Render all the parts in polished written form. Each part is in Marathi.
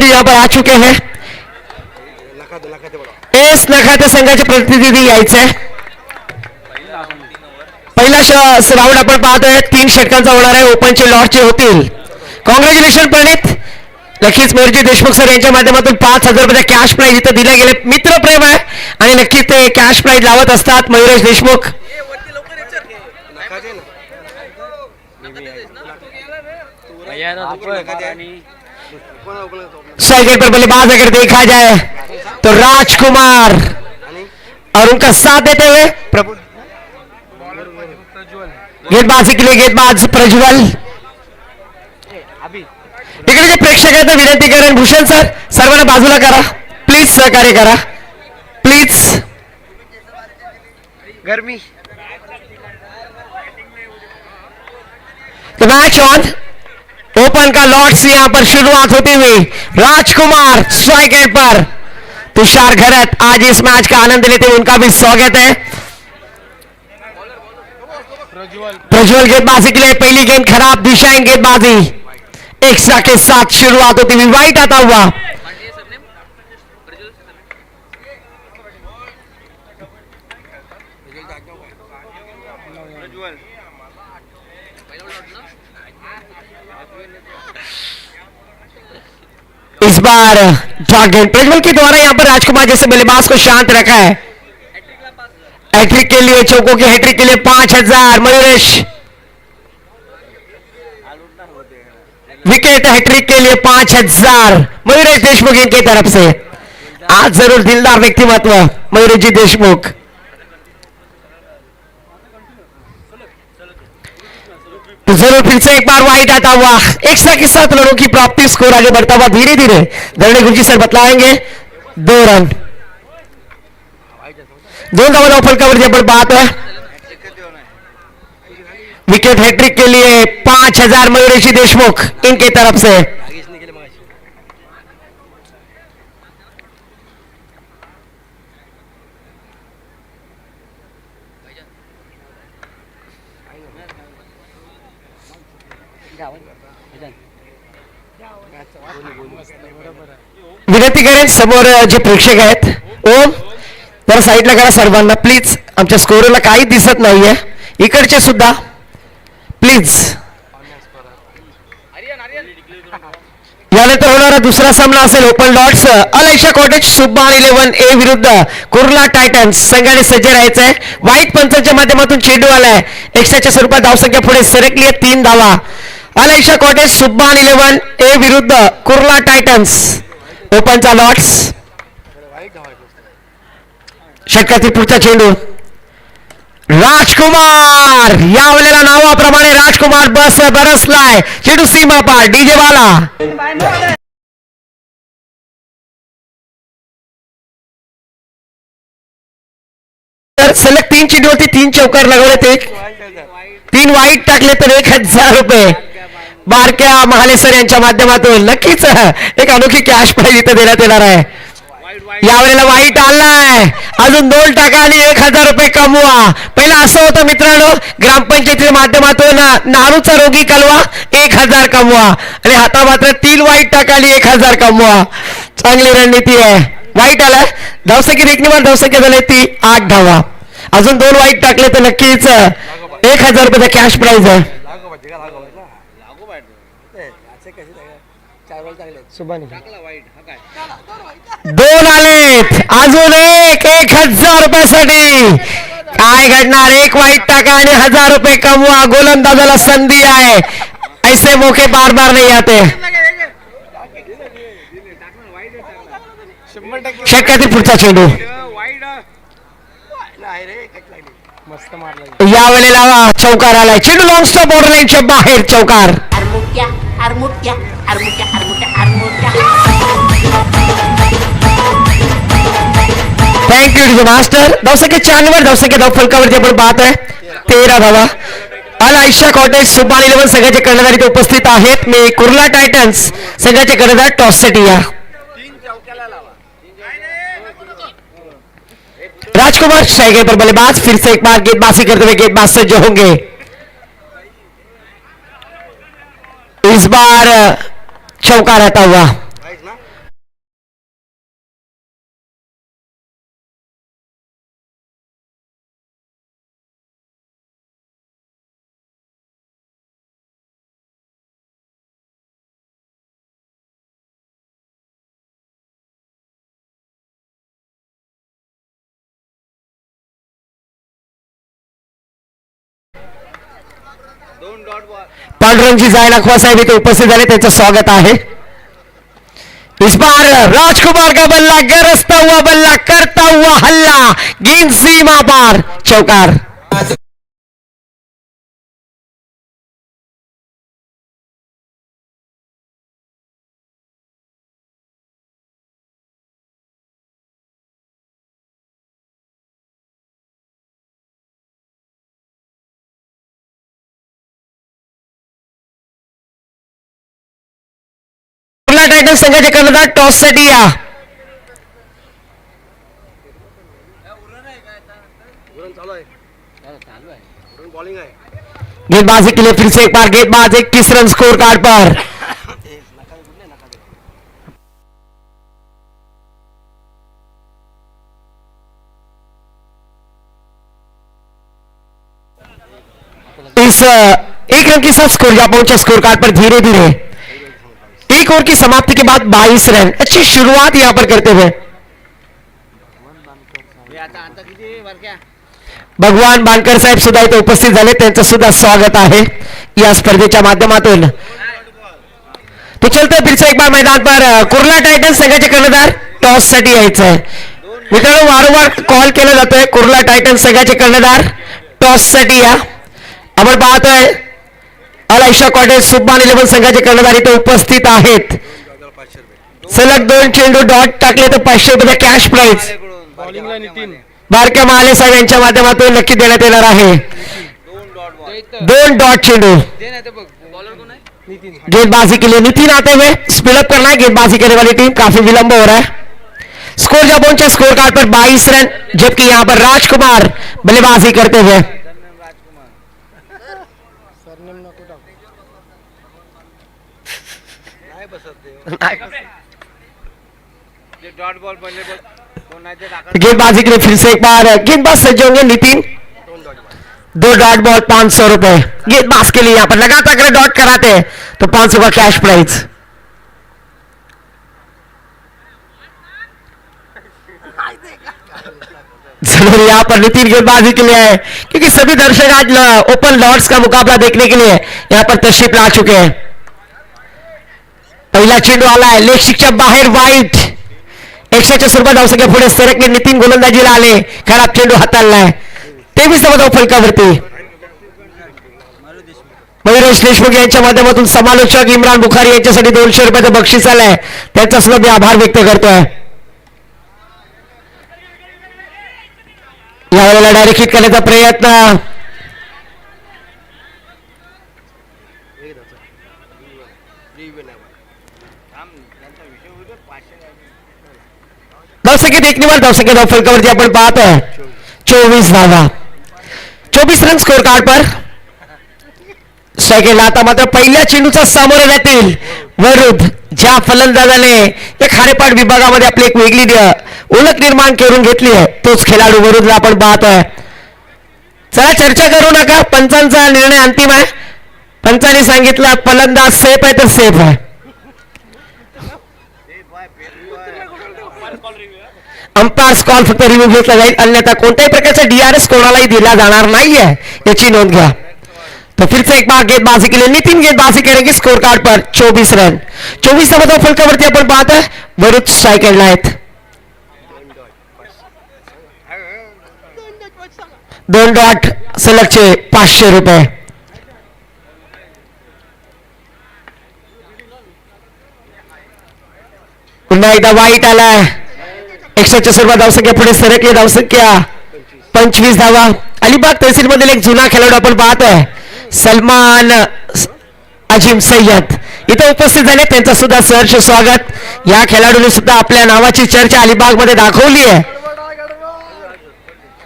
यहाँ पर आ चुके हैं. एस नखाते संघाचे प्रतिनिधी यायचे. पहिला राऊंड आपण पाहतोय 3 षटकांचा होणार आहे. ओपनचे लॉटचे होतील. कॉंग्रॅच्युलेशन प्रणित. नक्कीच मयूरजी देशमुख सर यांच्या माध्यमातून 5,000 रुपये कॅश प्राइज इथं दिले गेले. मित्रप्रेम आहे आणि नक्कीच ते कॅश प्राइज लावत असतात मयूरेश देशमुख. स्ट्राइकर पर बल्लेबाज अगर देखा जाए तो राजकुमार और उनका साथ देते हुए प्रभु गेंदबाजी के लिए गेंदबाज प्रज्वल. इकडे जे प्रेक्षक आहेत विनंती करेन भूषण सर सर्वांना बाजूला करा प्लीज. सहकार्य करा प्लीज. गर्मी. तो मैच ऑन. ओपन का लॉट्स यहां पर शुरुआत होती हुई. राजकुमार स्ट्राइक एंड पर. तुषार घरत आज इस मैच का आनंद लेते हुए उनका भी स्वागत है. प्रज्वल गेंदबाजी के लिए पहली गेंद खराब. दिशाहीन गेंदबाजी. एक्स्ट्रा के साथ शुरुआत होती हुई. वाइट आता हुआ. इस बार प्रज्वल के द्वारा यहां पर राजकुमार जैसे बल्लेबाज को शांत रखा है. हैट्रिक के लिए चौकों की हैट्रिक के लिए 5,000 मयूरेश. विकेट हैट्रिक के लिए 5,000 मयूरेश देशमुख इनकी तरफ से. आज जरूर दिलदार व्यक्तिमत्व मयूरेश जी देशमुख. तो जरूर फिर से एक बार वाइड आता हुआ. एक्स्ट्रा के साथ रनों की प्राप्ति. स्कोर आगे बढ़ता हुआ धीरे धीरे धरणी गुरुजी सर बतलाएंगे. 2 रन 2 धावा ओपन कवर पर बात है. विकेट हैट्रिक के लिए 5,000 मयूरेशी देशमुख इनके तरफ से. विनंती करेन समोर जे प्रेक्षक आहेत ओम जरा साईडला करा सर्वांना प्लीज. आमच्या स्कोरला काही दिसत नाहीये. इकडचे सुद्धा प्लीज. यानंतर होणारा दुसरा सामना असेल ओपन लॉट्स. अलायशा कॉटेज सुब्बान 11A विरुद्ध कुर्ला टायटन्स. संघाने सज्ज राहायचंय. व्हाईट पंचांच्या माध्यमातून चेंडू आलाय. एक्स्ट्राच्या स्वरूपात धावसंख्या पुढे सरकली आहे. 3 धावा. अलायशा कॉटेज सुब्बान 11A विरुद्ध कुर्ला टायटन्स. ओपनचा लॉट्स. षटकातील पुढचा चेंडू. राजकुमार यावेळेला नावाप्रमाणे राजकुमार बरसलाय. चेंडू सीमा पार. डीजे वाला. तर सलग 3 चेंडूवरती 3 चौकार लगवले. 3 वाईट टाकले तर 1,000 रुपये बारक्या महाले सर यांच्या माध्यमातून नक्कीच एक अनोखी कॅश प्राइज इथं देण्यात येणार आहे. यावेळेला वाईट आलाय. अजून 2 टाका आणि 1,000 रुपये कमवा. पहिला असं होतं मित्रांनो ग्रामपंचायतीच्या माध्यमातून नारूचा रोगी कलवा 1,000 कमवा आणि आता मात्र 3 वाईट टाका आणि 1,000 कमवा. चांगली रणनीती आहे. वाईट आला. धावसंख्या एकनिवार धावसंख्या झाली ती 8 धावा. अजून 2 वाईट टाकले तर नक्कीच 1,000 रुपयाचा कॅश प्राइज आहे. 2 आलेत. अजून 1,000 रुपयासाठी काय घडणार. 1 वाईट टाका आणि 1,000 रुपये कमवा. गोलंदाजाला संधी आहे. ऐसे मौके बार बार नहीं आते. षटकातील पुढचा चेंडू. यावेळेला चौकार आलाय. चेंडू लॉंग स्टॉप बॉर्डरलाईनच्या बाहेर. चौकार. Thank you to the master. धावसंख्या 94 धावसंख्या धाव फलकावरती आपण पाहत आहे 13 धावा. अलायशा कॉटेज सुब्बान 11 संघाचे कर्णधार इथे उपस्थित आहेत. मी कुर्ला टायटन्स संघाचे कर्णधार टॉससाठी या. राजकुमार स्ट्राइकर पर बल्लेबाज. फिर से एक बार गेंदबाजी करते हुए गेंदबाज सज्ज होंगे. इस बार चौका रहता हुआ. पांडुरंगजी जायला साहेब इथे उपस्थित झाले, त्यांचं स्वागत आहे. इस बार राजकुमार का बल्ला गरजता हुआ बल्ला करता हुआ हल्ला, गेंद सीमा पार, चौकार. टायटन संघाचे कर्णधार टॉस साठी या. गेंदबाजी के लिए फिर से एक बार गेंदबाज 21 रन स्कोर कार्ड पर. इस एक रन के साथ स्कोर जा पहुंचा स्कोर कार्ड पर धीरे धीरे. एक ओवर की समाप्ति के बाद 22 रन. अच्छी शुरुआत यहां पर करते हुए भगवान बांकर साहेब सुद्धा इथे उपस्थित झाले, त्यांचं सुद्धा स्वागत आहे या स्पर्धेच्या माध्यमातून. तो चलते फिर से एक बार मैदान पर. कुर्ला टायटन संघाचे कर्णधार टॉस साठी यायचं आहे. मित्रांनो वारंवार कॉल केला जातोय, कुर्ला टायटन संघाचे कर्णधार टॉस साठी या. आपण पाहतोय अल आयशा कॉटेज सुब्बान 11 संघाचे कर्णधार इथे उपस्थित आहेत. सलग 2 चेंडू डॉट टाकले तर 500 रुपये कॅश प्राइज बारक्या महाले साहेब यांच्या माध्यमातून नक्की देण्यात येणार आहे. 2 डॉट चेंडू. गेंदबाजी के लिए नितिन आते हुए स्पीड अप करना है. गेंदबाजी करने वाली टीम काफी विलंब हो रहा है. स्कोर जब पहुंचा स्कोर कार्ड पर 22 रन, जबकि यहां पर राजकुमार बल्लेबाजी करते हुए. गेंदबाजी के लिए फिर से एक बार गेंदबाज सज्ज होंगे नितिन. 2 डॉट बॉल 500 रुपए गेंदबाज के लिए. यहां पर लगातार अगर डॉट कराते हैं तो 500 का कैश प्राइज. जरूर यहां पर नितिन गेंदबाजी के लिए है, क्योंकि सभी दर्शक आज ओपन लॉर्ड्स का मुकाबला देखने के लिए यहां पर तशरीफ ला चुके हैं. पहिला चेंडू आला आहे लेग बाहेर वाईट. 100 रुपये धावसंख्या पुढे सरकले. नितीन गोलंदाजीला आले, खराब चेंडू हाताळलाय. 23 धावा फलकावरती. मयुरेश देशमुख यांच्या माध्यमातून समालोचक इम्रान बुखारी यांच्यासाठी 200 रुपयाचं बक्षीस आलंय, त्यांचा सुद्धा मी आभार व्यक्त करतोय. यावेळेला डायरेक्ट हिट करण्याचा प्रयत्न. धावसंख्येत 1 निवड धावसंख्या धाव फलकावरती आपण पाहतोय 24 धावा. 24 रन स्कोर कार्ड पर. स्ट्रायकेला आता मात्र पहिल्या चेंडूचा सामोरे जातील वरुद. ज्या फलंदाजाने या खारेपाट विभागामध्ये आपली एक वेगळी ओळख निर्माण करून घेतली आहे, तोच खेळाडू वरुदला आपण पाहतोय. चला चर्चा करू नका, पंचांचा निर्णय अंतिम आहे. पंचांनी सांगितलं फलंदाज सेफ आहे तर सेफ आहे. अंपायर्स कॉल फक्त रिव्ह्यू घेतला जाईल, अन्यथा कोणत्याही प्रकारचा डीआरएस कोणालाही दिला जाणार नाहीये, याची नोंद घ्या. तो फिर से एक बार गेंदबाजी के लिए नितिन गेंदबाजी करेंगे स्कोर कार्ड पर 24 रन. 24 धावा फलकावरती आपण पाहतोय वरुद स्ट्रायकरला आहेत. 2 डॉट सलगचे 500 रुपये. पुन्हा एकदा वाईट आलाय. 140 रुपये धावसंख्या पुढे सरकली. धावसंख्या 25 धावा. अलिबाग तहसील मधील एक जुना खेळाडू आपण पाहतोय सलमान अजीम सय्यद इथे उपस्थित झाले, त्यांचं सुद्धा सहर्ष स्वागत. या खेळाडूने सुद्धा आपल्या नावाची चर्चा अलिबाग मध्ये दाखवली आहे.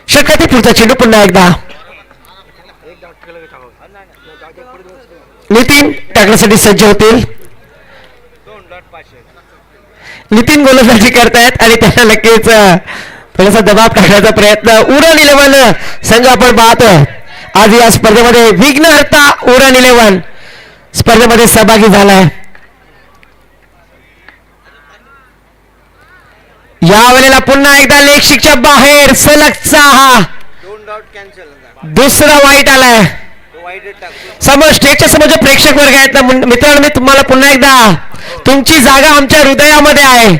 शक्यते पुढचा चेंडू पुन्हा एकदा नितीन टाकण्यासाठी सज्ज होतील. नितीन गोलंदाजी करतायत आणि त्यांना नक्कीच थोडासा दबाव टाकण्याचा प्रयत्न. उरण 11 संघ आपण पाहतोय आज या स्पर्धेमध्ये. विघ्नहर्ता उरण 11 स्पर्धेमध्ये सहभागी झालाय. यावेळेला पुन्हा एकदा लेग बाहेर सलग 6. दुसरा वाईट आलाय. समोर स्टेजच्या समोर जे प्रेक्षक वर्ग आहेत ना मित्रांनो, मी तुम्हाला पुन्हा एकदा, तुमची जागा आमच्या हृदयामध्ये आहे,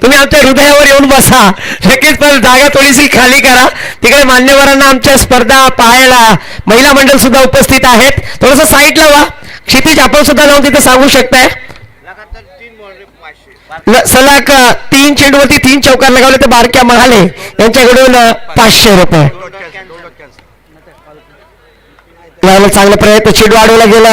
तुम्ही आमच्या हृदयावर येऊन बसा. नक्कीच, पण जागा थोडीशी खाली करा. तिकडे मान्यवरांना आमच्या स्पर्धा पाहायला महिला मंडळ सुद्धा उपस्थित आहेत. थोडस साईडला व्हा. क्षितिज, आपण सुद्धा जाऊन तिथे सांगू शकताय. सलग 3 चेंडूवरती 3 चौकार लगावले तर बारक्या महाले यांच्याकडून 500 रुपये. चांगला प्रयत्न, चेंडू अडवला गेला.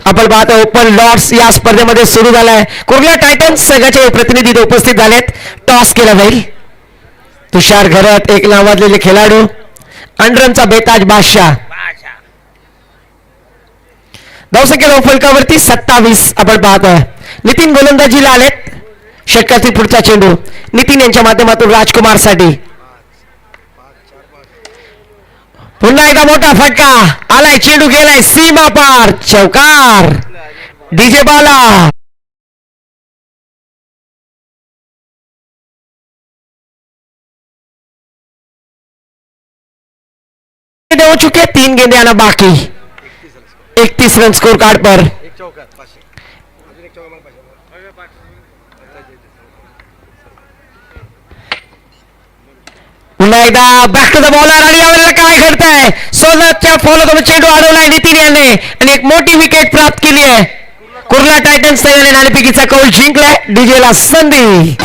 आपण पाहतो ओपन लॉर्ड्स या स्पर्धेमध्ये सुरू झालाय. कुर्ला टायटन्स संघाचे प्रतिनिधी उपस्थित झालेत. टॉस केला जाईल. तुषार घरत एक नावाजलेले खेळाडू, अंडरमचा बेताज बादशाह. धावसंख्या फलकावरती 27 आपण पाहतोय. नितीन गोलंदाजीला आलेत. षटकातील पुढचा चेंडू नितीन यांच्या माध्यमातून राजकुमार साठी. पुन्हा एकदा मोठा फटका आलाय. चेंडू गेलाय सीमा पार. चौकार. डीजे बाला देऊ चुके. 3 गेंदे आना बाकी. 31 रन स्कोर कार्ड पर. पुन्हा एकदा बॅक टू द बॉलर. आणि यावेळेला काय घडतंय, सोलरच्या फॉलो करून चेंडू अडवलाय नितीन यांनी आणि एक मोठी विकेट प्राप्त केली आहे. कुर्ला टायटन्स संघाने नाणेफेकीचा कौल जिंकलाय. डीजेला संधी.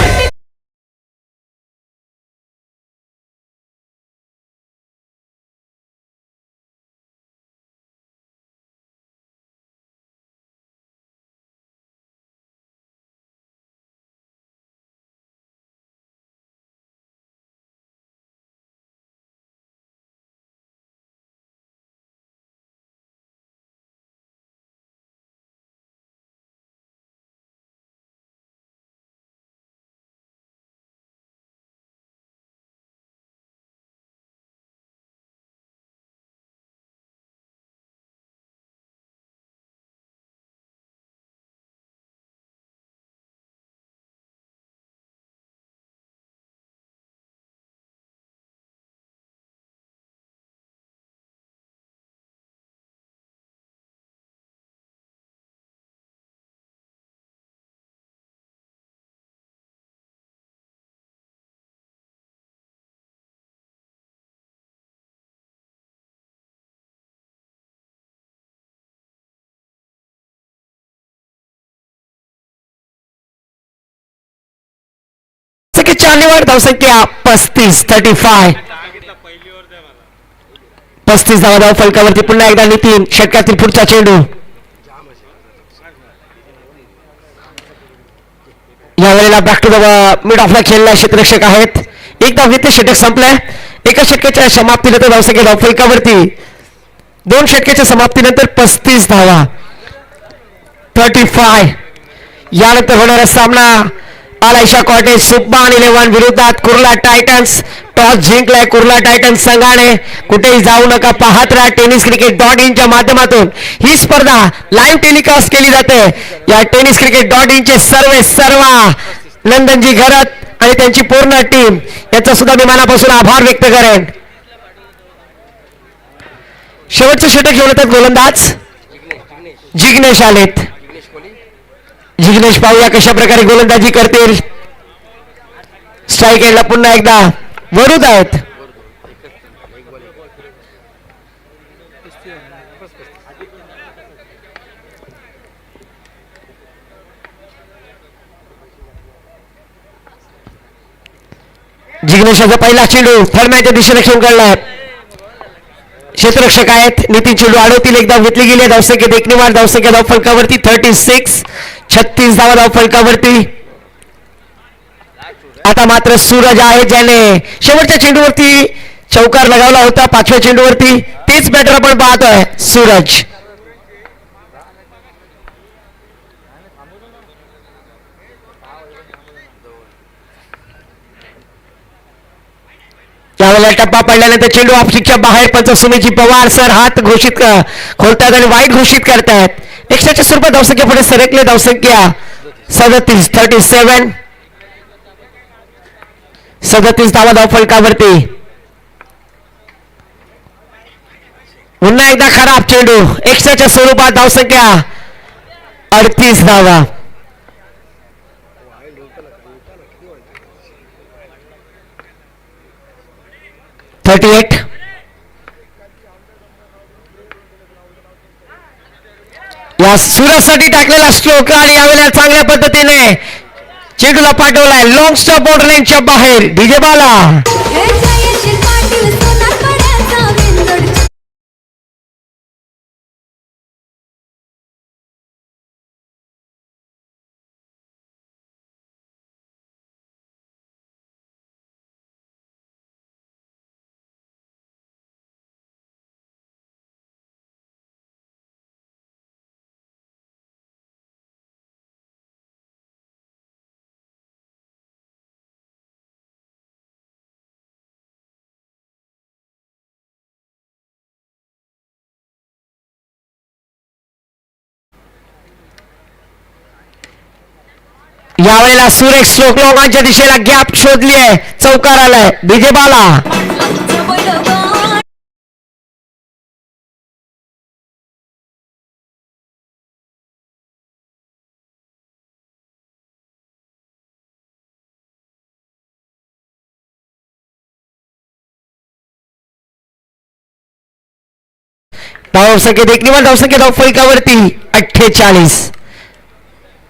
चालीवर धावसंख्या 35. 35 धावा फलकावरती. पुन्हा एकदा नितीन. षटकातील पुढचा चेंडू. यावेळेला बॅक टू द मिड ऑफला खेळला क्षेत्ररक्षक आहेत. एक धाव घेतले. षटक संपलाय. एका षटकाच्या समाप्तीनंतर धावसंख्या धाव फलकावरती 2 षटकाच्या समाप्तीनंतर 35 धावा. 35. यानंतर होणारा सामना आलायशा कॉटेज सुब्बान 11 विरोधात कुर्ला टायटन्स. टॉस जिंकलाय कुर्ला टायटन्स संघाने. कुठेही जाऊ नका, पाहत राहा tenniscricket.in च्या माध्यमातून ही स्पर्धा लाईव्ह टेलिकास्ट केली जाते. या tenniscricket.in चे सर्व नंदनजी घरत आणि त्यांची पूर्ण टीम याचा सुद्धा मी मनापासून आभार व्यक्त करेन. शेवटचं षटक घेऊन येतात गोलंदाज जिग्नेश आलेत. जिग्नेश पाहूया कशा प्रकारे गोलंदाजी करतील. स्ट्राईक एंडला पुन्हा एकदा वरुद आहेत. जिग्नेशाचा पहिला चेंडू थर्मॅनच्या दिशेने खेळून काढला. क्षेत्ररक्षक आहेत. नितीन चेंडू अडवतील. एक धाव घेतली गेली. धावसंख्येत 1 निवार. धावसंख्या धाव फलकावरती 36. 36 धावा धाव फलकावरती. आता मात्र सूरज आहे ज्याने शेवटच्या चेंडूवरती चौकार लगावला होता. 5व्या चेंडूवरती तेच बॅटर आपण पाहतोय सूरज. यावेळेला टप्पा पडल्यानंतर चेंडू ऑफस्टिकच्या बाहेर. पंच सुमेजी पवार सर हात घोषित खोलतात आणि वाईट घोषित करतात. 100च्या स्वरूपात धावसंख्या पुढे सरकले. धावसंख्या 37. 37 धावा धाव फलकावरती. पुन्हा एकदा खराब चेंडू. एक्स्ट्राच्या स्वरूपात धावसंख्या 38 धावा. या सुरजसाठी टाकलेला स्ट्रोक आणि यावेळेला चांगल्या पद्धतीने चेंडूला पाठवलाय लॉंग स्टॉप बॉर्डर लाईनच्या बाहेर. डीजे बाला यावेळेला सुरेख स्ट्रोक लोकांच्या दिशेला गॅप शोधली आहे. चौकार आलाय. डीजे बाला धावसंख्येत एक निवड धावसंख्येत धावफलकावरती 48.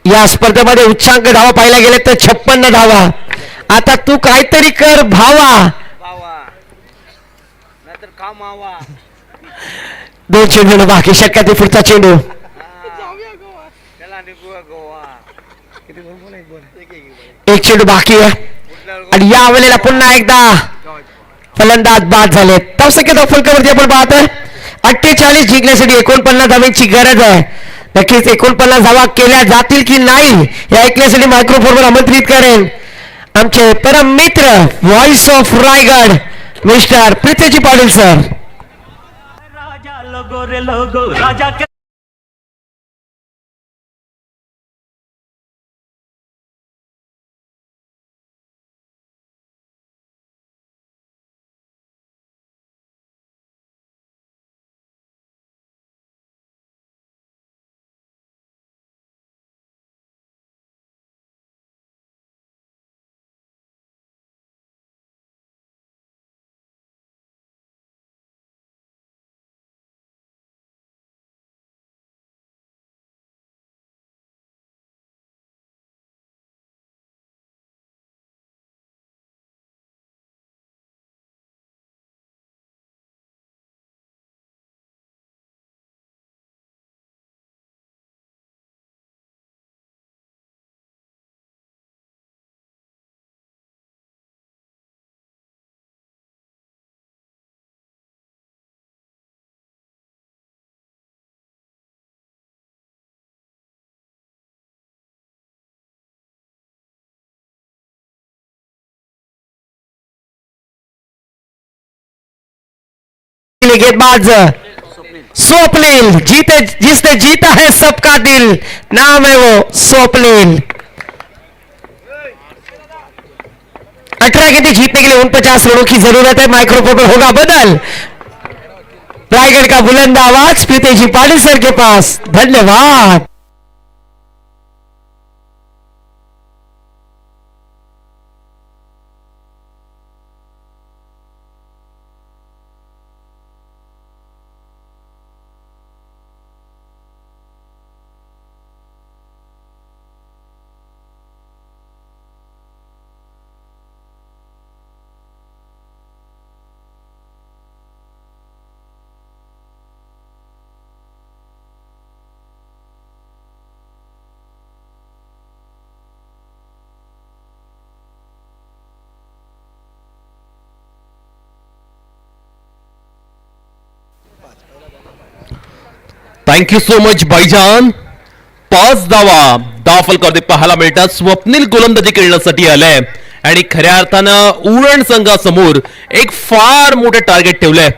या स्पर्धेमध्ये उच्चांक धावा पाहायला गेले तर 56 धावा. आता तू काहीतरी कर भावा. 2 चेंडू बाकी. षटकातील पुढचा चेंडू. एक चेंडू बाकी आहे आणि या वेळेला पुन्हा एकदा फलंदाज बाद झाले. धावसंख्येत धावफलकावरती आपण पाहतोय 48 जिंकण्यासाठी 49 धावांची गरज आहे. नक्कीच 49 धावा केल्या जातील की नाही हे ऐकण्यासाठी मायक्रोफोनवर आमंत्रित करेन आमचे परम मित्र व्हॉइस ऑफ रायगड मिस्टर प्रीतेजी पाटील सर. राजा लोगो रे लोगो राजा के गेंदबाज स्वप्निल जीते जिसने जीता है सबका दिल नाम है वो स्वप्निल. 18 गेंदें जीतने के लिए 49 रनों की जरूरत है. माइक्रोफोन पर होगा बदल. रायगढ़ का बुलंद आवाज प्रीतेजी पाटिल सर के पास. धन्यवाद. थँक्यू सो मच भाईजान. 5 धावा फलकावरती पाहायला मिळतात. स्वप्नील गोलंदाजी खेळण्यासाठी आलाय आणि खऱ्या अर्थानं उरण संघासमोर एक फार मोठे टार्गेट ठेवलंय.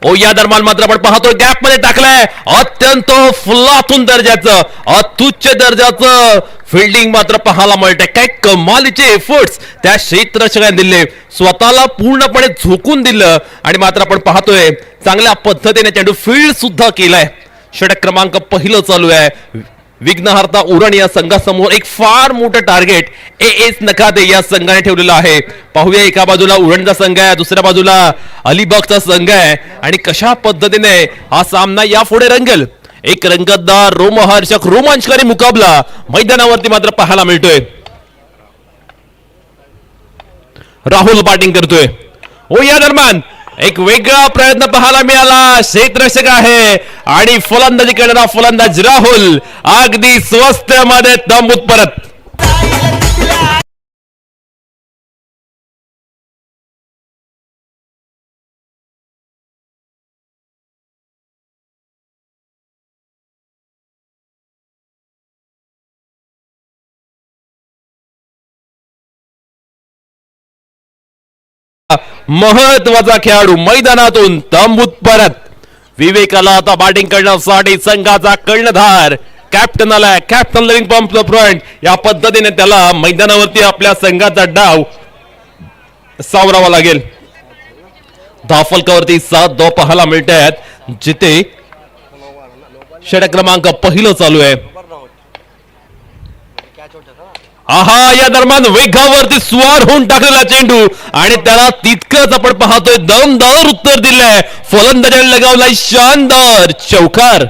ओ या दरम्यान मात्र आपण पाहतोय गॅप मध्ये टाकलाय अत्यंत फुलातून दर्जाचं अत्युच्च दर्जाचं फिल्डिंग मात्र पाहायला मिळते. काय कमालीचे एफर्ट्स त्या क्षेत्ररक्षकाने दिले, स्वतःला पूर्णपणे झोकून दिलं आणि मात्र आपण पाहतोय चांगल्या पद्धतीने चेंडू फील्ड सुद्धा केलाय. षटक क्रमांक पहिलं चालू आहे. विघ्नहर्ता उरण या संघासमोर एक फार मोठं टार्गेट एस नकादे या संघाने ठेवलेलं आहे. पाहूया, एका बाजूला उरणचा संघ आहे, दुसऱ्या बाजूला अलिबागचा संघ आहे आणि कशा पद्धतीने हा सामना यापुढे रंगेल. एक रंगतदार, रोमहर्षक, रोमांचकारी मुकाबला मैदानावरती मात्र पाहायला मिळतोय. राहुल बॅटिंग करतोय. हो, या दरम्यान एक वेगळा प्रयत्न पाहायला मिळाला. क्षेत्ररक्षक आहे आणि फलंदाजी करणारा फलंदाज राहुल अगदी स्वस्त मध्ये तंबूत परत. महत्वाचा खेळाडू मैदानातून तंबूत परत. विवेकाला आता बॅटिंग करण्यासाठी संघाचा कर्णधार कॅप्टन आलाय. कॅप्टन लिव्हिंग पंप फ्रंट या पद्धतीने त्याला मैदानावरती आपल्या संघाचा डाव सावरावा लागेल. धावफलकावरती 7 धावा पाहायला मिळत आहेत, जिथे षटक क्रमांक पहिलं चालू आहे. आहा, या दरम्यान वेगावरती स्वार होऊन टाकलेला चेंडू आणि त्याला तितकंच आपण पाहतोय दमदार उत्तर दिलंय. फलंदाजाने लगावलाय शानदार चौकार.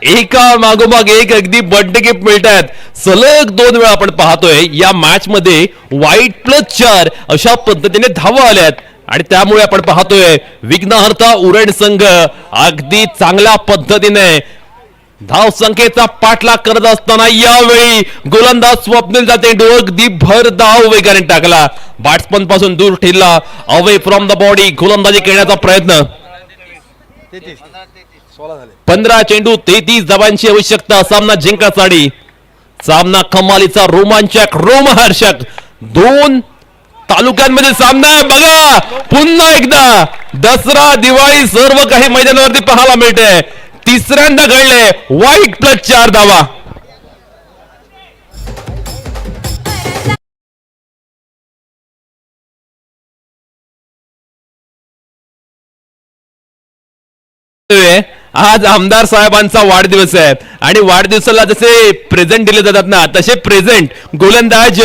एका मागोमाग एक अगदी बर्थडे गिफ्ट मिळतात. सलग 2 वेळा आपण पाहतोय या मॅच मध्ये वाईट +4 अशा पद्धतीने धावा आल्यात आणि त्यामुळे आपण पाहतोय विघ्नहर्ता उरण संघ अगदी चांगल्या पद्धतीने धाव संख्येचा पाठलाग करत असताना यावेळी गोलंदाज स्वप्नीलचा चेंडू अगदी भरधाव वेगाने टाकला. बॅट्समन पासून दूर ठेवला. अवे फ्रॉम द बॉडी गोलंदाजी करण्याचा प्रयत्न. 15 चेंडू 33 धावांची आवश्यकता सामना जिंकण्यासाठी. सामना कमालीचा, रोमांचक, रोमहर्षक 2 तालुक्यांमध्ये सामना आहे. बघा, पुन्हा एकदा दसरा, दिवाळी सर्व काही मैदानावरती पाहायला मिळते. तिसऱ्यांदा घडले वाईट +4 धावा. आज आमदार साहेबांचा वाढदिवस आहे आणि वाढदिवसाला जसे प्रेझेंट दिले जातात ना, तसे प्रेझेंट गोलंदाज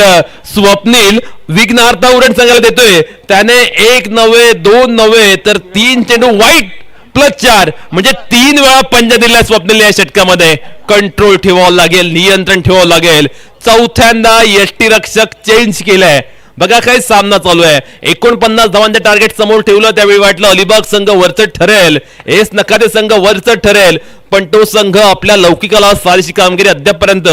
स्वप्नील विघ्नहर्ता उरण संघाला देतोय. त्याने 1 नव्हे 2 नव्हे तर 3 चेंडू वाईट +4 म्हणजे 3 वेळा पंजा दिला स्वप्नील या षटकामध्ये. कंट्रोल ठेवावं लागेल, नियंत्रण ठेवावं लागेल. चौथ्यांदा यष्टीरक्षक चेंज केलाय. बघा काय सामना चालू आहे. 49 धावांचे टार्गेट समोर ठेवलं, त्यावेळी वाटलं अलिबाग संघ वरचढ ठरेल, एस नकादे संघ वरचढ ठरेल, पण तो संघ आपल्या लौकिकाला सारीशी कामगिरी अद्यापपर्यंत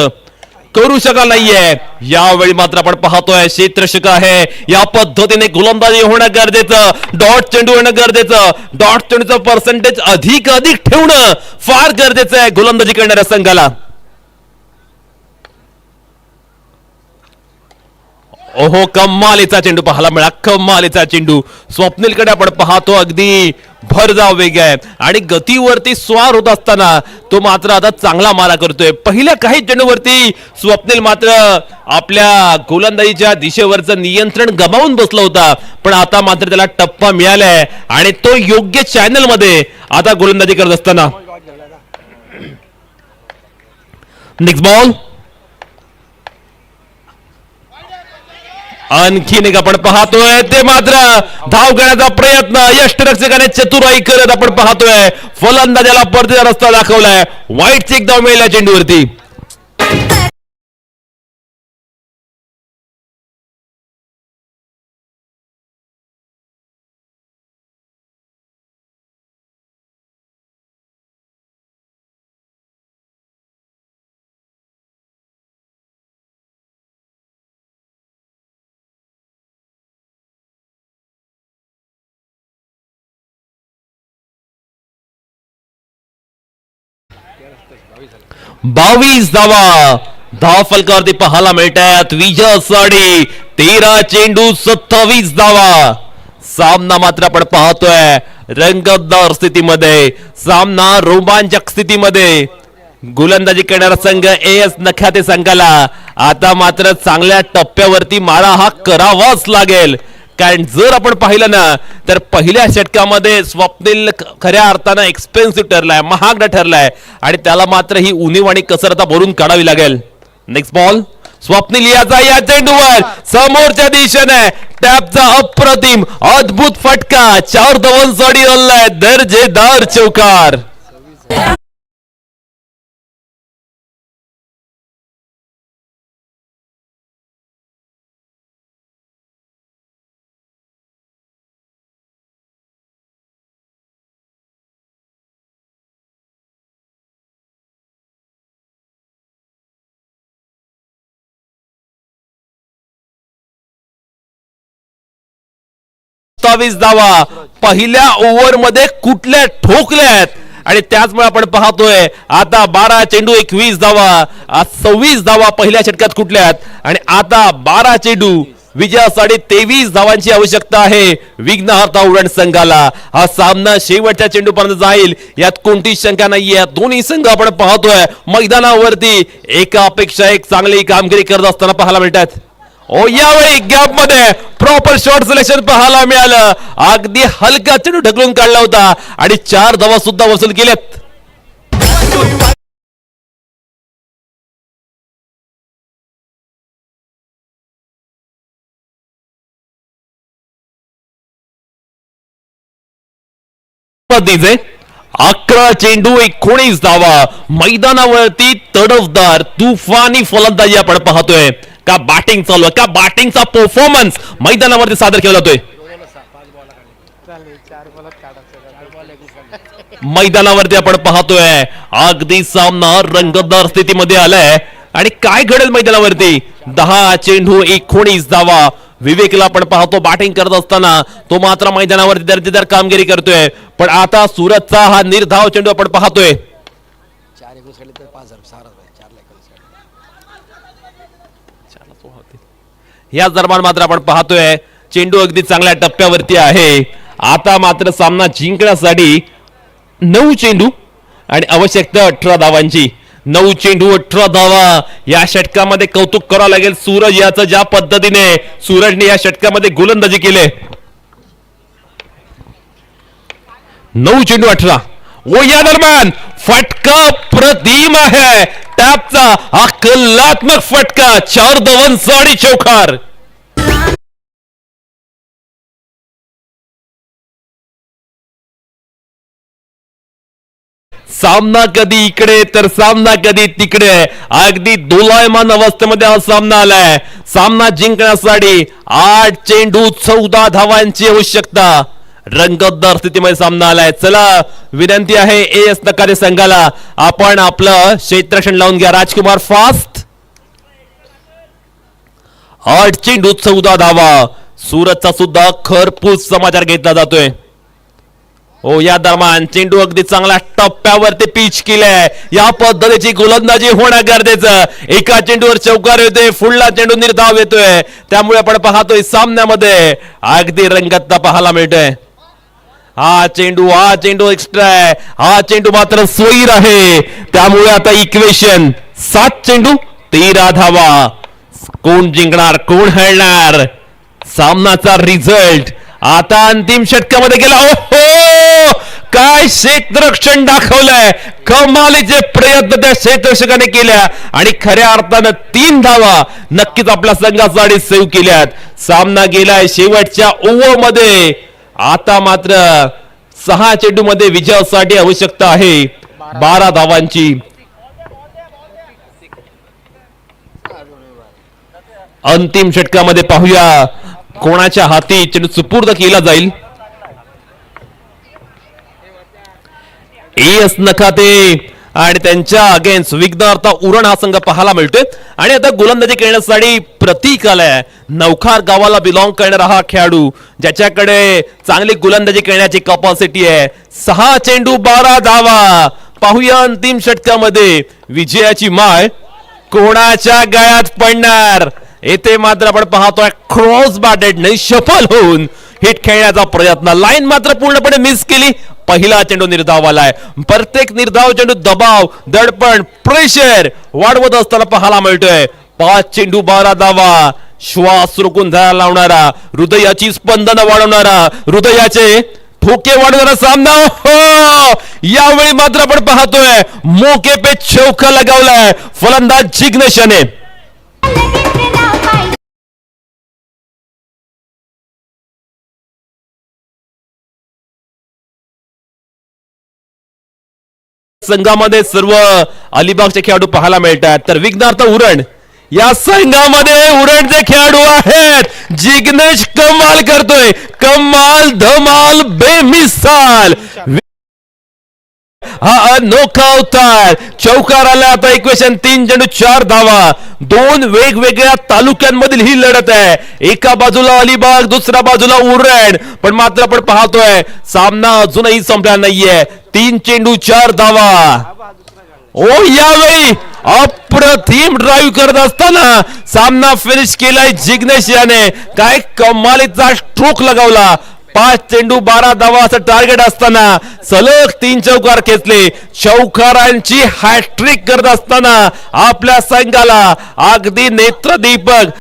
करू शकला नाहीये. यावेळी मात्र आपण पाहतोय क्षेत्ररक्षक आहे, या पद्धतीने गोलंदाजी होणं गरजेचं, डॉट चेंडू होणं गरजेचं, डॉट चेंडूचं पर्सेंटेज अधिक ठेवणं फार गरजेचं आहे गोलंदाजी करणाऱ्या संघाला. ओहो, कमालीचा चेंडू पाहायला मिळाला. कमालीचा चेंडू स्वप्नीलकडे आपण पाहतो. अगदी भरधाव वेग आहे आणि गतीवरती स्वार होत असताना तो मात्र आता चांगला मारा करतोय. पहिल्या काही चेंडूवरती स्वप्नील मात्र आपल्या गोलंदाजीच्या दिशेवरचं नियंत्रण गमावून बसला होता, पण आता मात्र त्याला टप्पा मिळालाय आणि तो योग्य चॅनल मध्ये आता गोलंदाजी करत असताना. Next ball. आणखीन एक आपण पाहतोय, ते मात्र धाव घेण्याचा प्रयत्न यष्टीरक्षकाने चतुराई करत आपण पाहतोय. फलंदाजाला परतीचा रस्ता दाखवलाय. वाईट चेक धाव मिळाला चेंडूवरती. 22 धावा धाव फलकावरती पाहायला मिळत आहेत. विजय साडी 13 चेंडू 27 धावा. सामना मात्र आपण पाहतोय रंगतदार स्थितीमध्ये, सामना रोमांचक स्थितीमध्ये. गोलंदाजी करणारा संघ एएस नखाते संघाला आता मात्र चांगल्या टप्प्यावरती मारा हा करावाच लागेल. कारण जर आपण पाहिलं ना तर पहिल्या षटकामध्ये स्वप्नील खऱ्या अर्थानं एक्सपेन्सिव्ह ठरलाय, महागडा ठरलाय आणि त्याला मात्र ही उणीव आणि कसर आता भरून काढावी लागेल. नेक्स्ट बॉल स्वप्नील याचा या चेंडूवर समोरच्या दिशेने टॅपचा अप्रतिम अद्भुत फटका. 4 धावांचा जोडी हल्लाय, दर्जेदार चौकार. धावा पहिल्या ओव्हर मध्ये कुठल्या ठोकल्यात आणि त्याचमुळे आपण पाहतोय आता 12 चेंडू 21 धावा, 26 धावा पहिल्या षटकात कुठल्यात आणि आता 12 चेंडू विजयासाठी 23 धावांची आवश्यकता आहे विघ्नहर्ता उरण संघाला. हा सामना शेवटच्या चेंडूपर्यंत जाईल यात कोणतीच शंका नाहीये. दोन्ही संघ आपण पाहतोय मैदानावरती एकापेक्षा एक चांगली कामगिरी करत असताना पाहायला मिळतात. यावेळी गॅप मध्ये प्रॉपर शॉट सिलेक्शन पाहायला मिळालं. अगदी हलका चेंडू ढकलून काढला होता आणि 4 धावा सुद्धा वसूल केल्यात. दिजे 11 चेंडू 19 धावा. मैदानावरती तडफदार तुफानी फलंदाजी आपण पाहतोय. का बॅटिंग चालू आहे, का बॅटिंगचा परफॉर्मन्स मैदानावरती सादर केला जातोय. मैदानावरती आपण पाहतोय अगदी सामना रंगतदार स्थितीमध्ये आलाय आणि काय घडेल मैदानावरती. 10 चेंडू 19 धावा. विवेकला आपण पाहतो बॅटिंग करत असताना तो मात्र मैदानावरती दर्जेदार कामगिरी करतोय. पण आता सुरतचा हा निर्धाव चेंडू आपण पाहतोय. या दरम्यान मात्र आपण पाहतोय चेंडू अगदी चांगल्या टप्प्यावरती आहे. आता मात्र सामना जिंकण्यासाठी 9 चेंडू आणि आवश्यकता 18 धावांची. 9 चेंडू 18 धावा. या षटकामध्ये कौतुक करावं लागेल सूरज याचं, ज्या पद्धतीने सूरजने या षटकामध्ये गोलंदाजी केले. 9 चेंडू 18. या दरम्यान फटका प्रतिम आहे. टॅपचा हा कलात्मक फटका. 4 धावांचा आणि चौकार. सामना कधी इकडे तर सामना कधी तिकडे. अगदी दोलायमान अवस्थेमध्ये हा सामना आलाय. सामना जिंकण्यासाठी 8 चेंडू 14 धावांची आवश्यकता. रंगतदार स्थितीमध्ये सामना आलाय. चला विनंती आहे एएस नकारे संघाला आपण आपलं क्षेत्ररक्षण लावून घ्या. राजकुमार फास्ट. 8 चेंडू 14 धावा. सुरतचा सुद्धा खरपूस समाचार घेतला जातोय. या दरम्यान चेंडू अगदी चांगल्या टप्प्यावरती पिच केलाय. या पद्धतीची गोलंदाजी होणं गरजेचं. एका चेंडूवर चौकार येतोय, पुढला चेंडू निर्धाव येतोय. त्यामुळे आपण पाहतोय सामन्यामध्ये अगदी रंगतता पाहायला मिळतोय. हा चेंडू एक्स्ट्रा आहे. हा चेंडू मात्र सोयीर आहे. त्यामुळे आता इक्वेशन 7 चेंडू 13 धावा. कोण जिंकणार, कोण हरणार, सामनाचा रिझल्ट आता अंतिम षटकामध्ये गेला. ओहो, काय क्षेत्ररक्षण दाखवलंय. कमालीचे प्रयत्न त्या क्षेत्ररक्षकाने केल्या आणि खऱ्या अर्थानं 3 धावा नक्कीच आपल्या संघासाठी सेव्ह केल्यात. सामना गेलाय शेवटच्या ओव्हर मध्ये. आता मात्र 6 चेंडू मध्ये विजयासाठी आवश्यकता आहे 12 धावांची. अंतिम षटकामध्ये पाहूया कोणाच्या हाती चेंडू सुपूर्द केला जाईल. एएस नखाते आणि त्यांच्या अगेन्स्ट विघ्नहर्ता उरण हा संघ पाहायला मिळतोय. आणि आता गोलंदाजी करण्यासाठी प्रतीक आलाय. नवखार गावाला बिलॉंग करणारा हा खेळाडू ज्याच्याकडे चांगली गोलंदाजी करण्याची कॅपॅसिटी आहे. 6 चेंडू 12 धावा. पाहूया अंतिम षटकामध्ये विजयाची माळ कोणाच्या गळ्यात पडणार. येथे मात्र आपण पाहतोय क्रॉस बाटेडने सफल होऊन हिट खेळण्याचा प्रयत्न. लाईन मात्र पूर्णपणे मिस केली. पहिला चेंडू निर्धावालाय. प्रत्येक निर्धाव चेंडू दबाव, दडपण, प्रेशर वाढवत असताना पाहायला मिळतोय. 5 चेंडू 12 धावा. श्वास रोखून धरायला लावणारा, हृदयाची स्पंदन वाढवणारा, हृदयाचे ठोके वाढवणारा सामना. हो, यावेळी मात्र आपण पाहतोय मोके पे चौका लगावलाय फलंदाज जिग्नेश याने. संघामध्ये सर्व अलिबागचे खेळाडू पाहायला मिळतात. तर विघ्नार्थ उरण या संघामध्ये उरणचे खेळाडू आहेत. जिग्नेश कमाल करतोय, कमाल धमाल बेमिसाल. हा अनोखा अवतार. चौकार आला आता. इक्वेशन 3 चेंडू 4 धावा. 2 वेगवेगळ्या तालुक्यांमधील ही लढत आहे. एका बाजूला अलिबाग, दुसऱ्या बाजूला उरण. पण मात्र आपण पाहतोय सामना अजूनही संपला नाहीये. 3 चेंडू 4 धावा. ओ, यावेळी अप्रतिम ड्राईव्ह करत असताना सामना फिनिश केलाय जिग्नेश याने. काय कमालीचा स्ट्रोक लगावला. 5 चेंडू 12 धावा असं टार्गेट असताना सलग 3 चौकार खेचले. चौकारांची हॅट्रिक करत असताना आपल्या संघाला अगदी नेत्रदीपक